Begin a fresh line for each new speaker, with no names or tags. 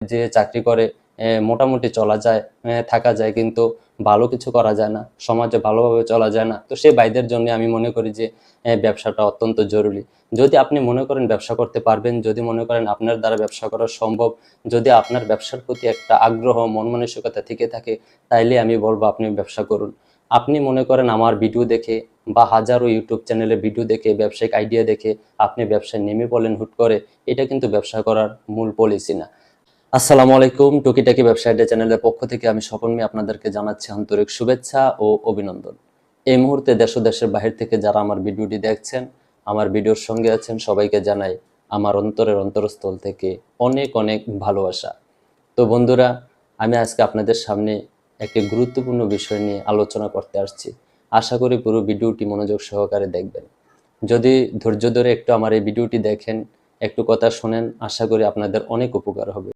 যে চাকরি করে মোটামুটি চলা যায়, থাকা যায়, কিন্তু ভালো কিছু করা যায় না, সমাজে ভালোভাবে চলা যায় না। তো সেই ভাইদের জন্য আমি মনে করি যে ব্যবসাটা অত্যন্ত জরুরি। যদি আপনি মনে করেন ব্যবসা করতে পারবেন, যদি মনে করেন আপনার দ্বারা ব্যবসা করা সম্ভব, যদি আপনার ব্যবসার প্রতি একটা আগ্রহ মন মানসিকতা থেকে থাকে, তাইলে আমি বলবো আপনি ব্যবসা করুন। আপনি মনে করেন আমার ভিডিও দেখে বা হাজারো ইউটিউব চ্যানেলে ভিডিও দেখে, ব্যবসায়িক আইডিয়া দেখে আপনি ব্যবসায় নেমে পড়লেন হুট করে, এটা কিন্তু ব্যবসা করার মূল পলিসি না। আসসালামু আলাইকুম, টুকিটাকি ব্যবসা আইডিয়া চ্যানেলের পক্ষ থেকে আমি স্বপন মিয়া আপনাদেরকে জানাচ্ছি আন্তরিক শুভেচ্ছা ও অভিনন্দন। এই মুহূর্তে দেশ ও দেশের বাহির থেকে যারা আমার ভিডিওটি দেখছেন, আমার ভিডিওর সঙ্গে আছেন, সবাইকে জানাই আমার অন্তরের অন্তরস্থল থেকে অনেক অনেক ভালোবাসা। তো বন্ধুরা, আমি আজকে আপনাদের সামনে একটি গুরুত্বপূর্ণ বিষয় নিয়ে আলোচনা করতে আসছি। আশা করি পুরো ভিডিওটি মনোযোগ সহকারে দেখবেন। যদি ধৈর্য ধরে একটু আমার এই ভিডিওটি দেখেন, একটু কথা শোনেন, আশা করি আপনাদের অনেক উপকার হবে।